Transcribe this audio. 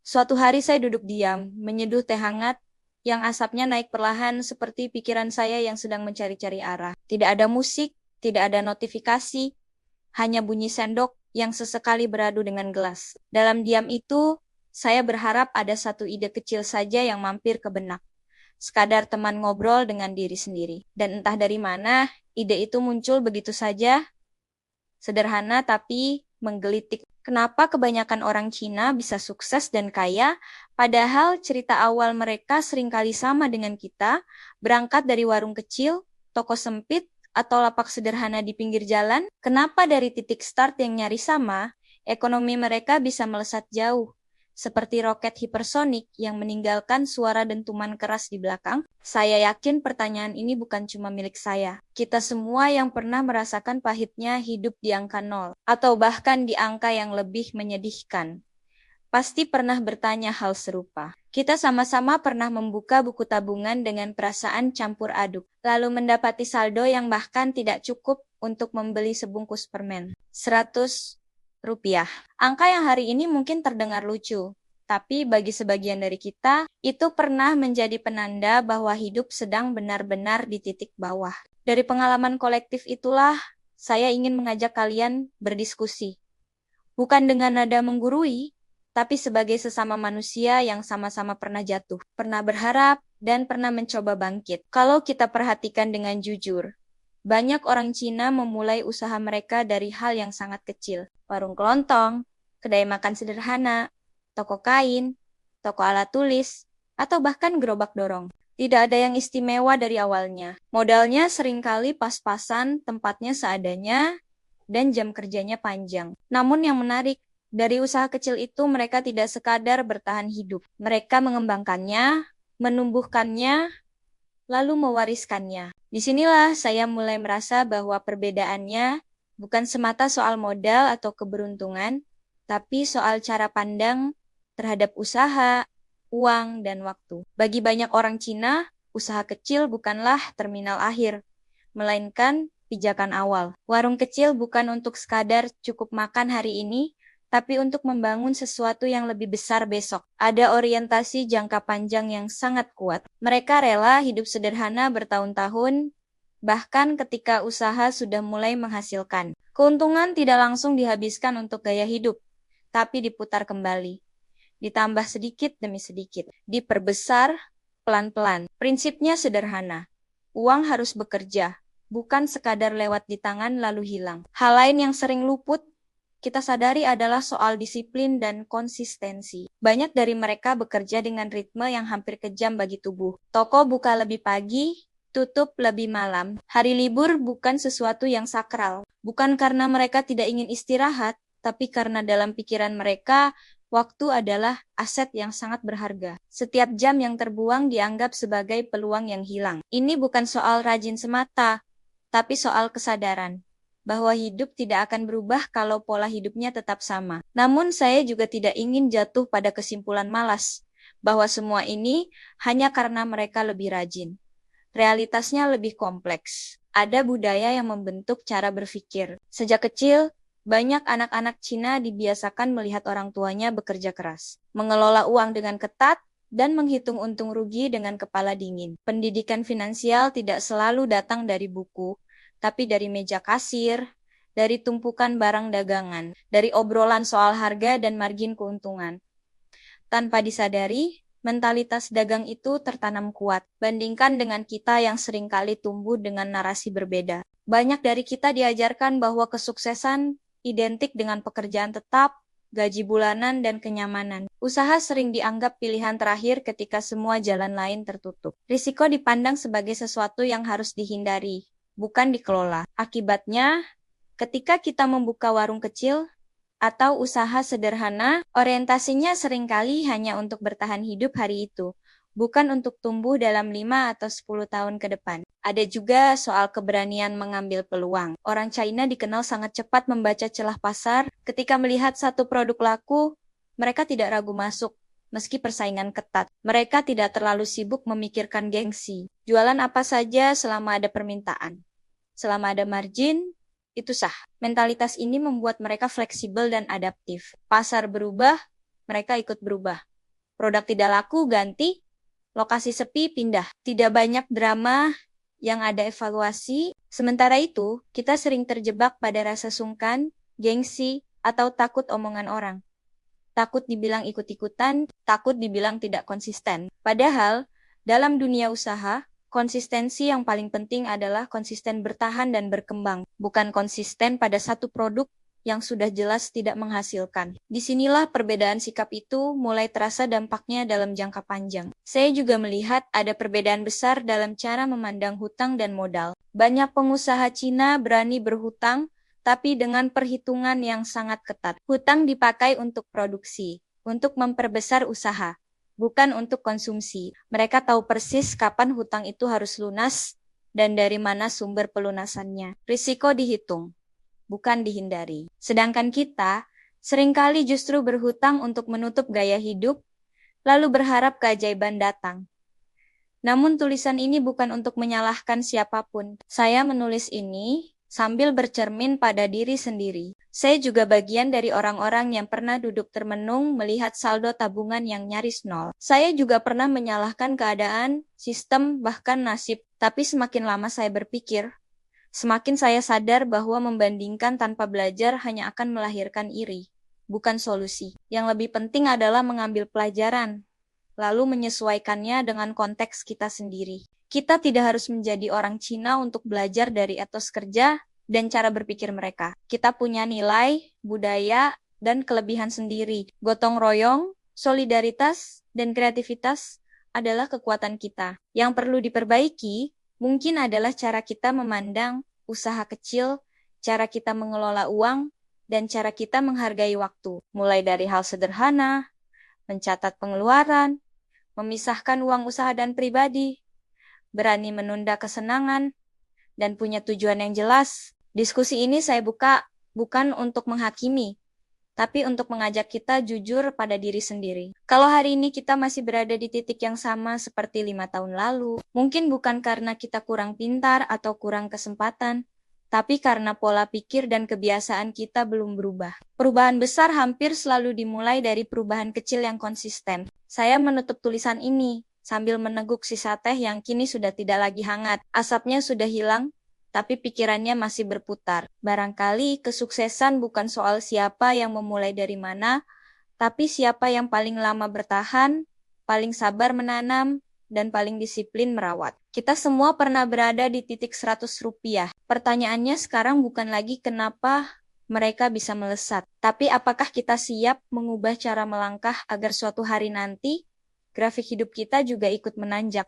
Suatu hari saya duduk diam, menyeduh teh hangat yang asapnya naik perlahan seperti pikiran saya yang sedang mencari-cari arah. Tidak ada musik, tidak ada notifikasi, hanya bunyi sendok yang sesekali beradu dengan gelas. Dalam diam itu, saya berharap ada satu ide kecil saja yang mampir ke benak. Sekadar teman ngobrol dengan diri sendiri. Dan entah dari mana, ide itu muncul begitu saja, sederhana tapi menggelitik. Kenapa kebanyakan orang Cina bisa sukses dan kaya, padahal cerita awal mereka seringkali sama dengan kita, berangkat dari warung kecil, toko sempit, atau lapak sederhana di pinggir jalan? Kenapa dari titik start yang nyaris sama, ekonomi mereka bisa melesat jauh? Seperti roket hipersonik yang meninggalkan suara dentuman keras di belakang? Saya yakin pertanyaan ini bukan cuma milik saya. Kita semua yang pernah merasakan pahitnya hidup di angka nol, atau bahkan di angka yang lebih menyedihkan, pasti pernah bertanya hal serupa. Kita sama-sama pernah membuka buku tabungan dengan perasaan campur aduk, lalu mendapati saldo yang bahkan tidak cukup untuk membeli sebungkus permen. 100 rupiah. Angka yang hari ini mungkin terdengar lucu, tapi bagi sebagian dari kita, itu pernah menjadi penanda bahwa hidup sedang benar-benar di titik bawah. Dari pengalaman kolektif itulah, saya ingin mengajak kalian berdiskusi. Bukan dengan nada menggurui, tapi sebagai sesama manusia yang sama-sama pernah jatuh, pernah berharap, dan pernah mencoba bangkit. Kalau kita perhatikan dengan jujur, banyak orang Cina memulai usaha mereka dari hal yang sangat kecil. Warung kelontong, kedai makan sederhana, toko kain, toko alat tulis, atau bahkan gerobak dorong. Tidak ada yang istimewa dari awalnya. Modalnya seringkali pas-pasan, tempatnya seadanya, dan jam kerjanya panjang. Namun yang menarik, dari usaha kecil itu mereka tidak sekadar bertahan hidup. Mereka mengembangkannya, menumbuhkannya, lalu mewariskannya. Disinilah saya mulai merasa bahwa perbedaannya bukan semata soal modal atau keberuntungan, tapi soal cara pandang terhadap usaha, uang, dan waktu. Bagi banyak orang Cina, usaha kecil bukanlah terminal akhir, melainkan pijakan awal. Warung kecil bukan untuk sekadar cukup makan hari ini, tapi untuk membangun sesuatu yang lebih besar besok. Ada orientasi jangka panjang yang sangat kuat. Mereka rela hidup sederhana bertahun-tahun, bahkan ketika usaha sudah mulai menghasilkan. Keuntungan tidak langsung dihabiskan untuk gaya hidup, tapi diputar kembali. Ditambah sedikit demi sedikit, diperbesar pelan-pelan. Prinsipnya sederhana. Uang harus bekerja, bukan sekadar lewat di tangan lalu hilang. Hal lain yang sering luput kita sadari adalah soal disiplin dan konsistensi. Banyak dari mereka bekerja dengan ritme yang hampir kejam bagi tubuh. Toko buka lebih pagi, tutup lebih malam. Hari libur bukan sesuatu yang sakral. Bukan karena mereka tidak ingin istirahat, tapi karena dalam pikiran mereka, waktu adalah aset yang sangat berharga. Setiap jam yang terbuang dianggap sebagai peluang yang hilang. Ini bukan soal rajin semata, tapi soal kesadaran bahwa hidup tidak akan berubah kalau pola hidupnya tetap sama. Namun saya juga tidak ingin jatuh pada kesimpulan malas, bahwa semua ini hanya karena mereka lebih rajin. Realitasnya lebih kompleks. Ada budaya yang membentuk cara berpikir. Sejak kecil, banyak anak-anak Cina dibiasakan melihat orang tuanya bekerja keras, mengelola uang dengan ketat, dan menghitung untung rugi dengan kepala dingin. Pendidikan finansial tidak selalu datang dari buku, tapi dari meja kasir, dari tumpukan barang dagangan, dari obrolan soal harga dan margin keuntungan. Tanpa disadari, mentalitas dagang itu tertanam kuat, bandingkan dengan kita yang seringkali tumbuh dengan narasi berbeda. Banyak dari kita diajarkan bahwa kesuksesan identik dengan pekerjaan tetap, gaji bulanan, dan kenyamanan. Usaha sering dianggap pilihan terakhir ketika semua jalan lain tertutup. Risiko dipandang sebagai sesuatu yang harus dihindari, bukan dikelola. Akibatnya, ketika kita membuka warung kecil atau usaha sederhana, orientasinya seringkali hanya untuk bertahan hidup hari itu, bukan untuk tumbuh dalam 5 atau 10 tahun ke depan. Ada juga soal keberanian mengambil peluang. Orang China dikenal sangat cepat membaca celah pasar. Ketika melihat satu produk laku, mereka tidak ragu masuk, meski persaingan ketat. Mereka tidak terlalu sibuk memikirkan gengsi. Jualan apa saja selama ada permintaan. Selama ada margin, itu sah. Mentalitas ini membuat mereka fleksibel dan adaptif. Pasar berubah, mereka ikut berubah. Produk tidak laku, ganti. Lokasi sepi, pindah. Tidak banyak drama yang ada evaluasi. Sementara itu, kita sering terjebak pada rasa sungkan, gengsi, atau takut omongan orang. Takut dibilang ikut-ikutan, takut dibilang tidak konsisten. Padahal, dalam dunia usaha, konsistensi yang paling penting adalah konsisten bertahan dan berkembang, bukan konsisten pada satu produk yang sudah jelas tidak menghasilkan. Disinilah perbedaan sikap itu mulai terasa dampaknya dalam jangka panjang. Saya juga melihat ada perbedaan besar dalam cara memandang hutang dan modal. Banyak pengusaha Cina berani berhutang, tapi dengan perhitungan yang sangat ketat. Hutang dipakai untuk produksi, untuk memperbesar usaha, bukan untuk konsumsi. Mereka tahu persis kapan hutang itu harus lunas dan dari mana sumber pelunasannya. Risiko dihitung, bukan dihindari. Sedangkan kita seringkali justru berhutang untuk menutup gaya hidup, lalu berharap keajaiban datang. Namun tulisan ini bukan untuk menyalahkan siapapun. Saya menulis ini sambil bercermin pada diri sendiri. Saya juga bagian dari orang-orang yang pernah duduk termenung melihat saldo tabungan yang nyaris nol. Saya juga pernah menyalahkan keadaan, sistem, bahkan nasib. Tapi semakin lama saya berpikir, semakin saya sadar bahwa membandingkan tanpa belajar hanya akan melahirkan iri, bukan solusi. Yang lebih penting adalah mengambil pelajaran, lalu menyesuaikannya dengan konteks kita sendiri. Kita tidak harus menjadi orang Cina untuk belajar dari etos kerja dan cara berpikir mereka. Kita punya nilai, budaya, dan kelebihan sendiri. Gotong royong, solidaritas, dan kreativitas adalah kekuatan kita. Yang perlu diperbaiki mungkin adalah cara kita memandang usaha kecil, cara kita mengelola uang, dan cara kita menghargai waktu. Mulai dari hal sederhana, mencatat pengeluaran, memisahkan uang usaha dan pribadi, berani menunda kesenangan, dan punya tujuan yang jelas. Diskusi ini saya buka bukan untuk menghakimi, tapi untuk mengajak kita jujur pada diri sendiri. Kalau hari ini kita masih berada di titik yang sama seperti 5 tahun lalu, mungkin bukan karena kita kurang pintar atau kurang kesempatan, tapi karena pola pikir dan kebiasaan kita belum berubah. Perubahan besar hampir selalu dimulai dari perubahan kecil yang konsisten. Saya menutup tulisan ini sambil meneguk sisa teh yang kini sudah tidak lagi hangat. Asapnya sudah hilang, tapi pikirannya masih berputar. Barangkali kesuksesan bukan soal siapa yang memulai dari mana, tapi siapa yang paling lama bertahan, paling sabar menanam, dan paling disiplin merawat. Kita semua pernah berada di titik 100 rupiah. Pertanyaannya sekarang bukan lagi kenapa mereka bisa melesat, tapi apakah kita siap mengubah cara melangkah agar suatu hari nanti grafik hidup kita juga ikut menanjak.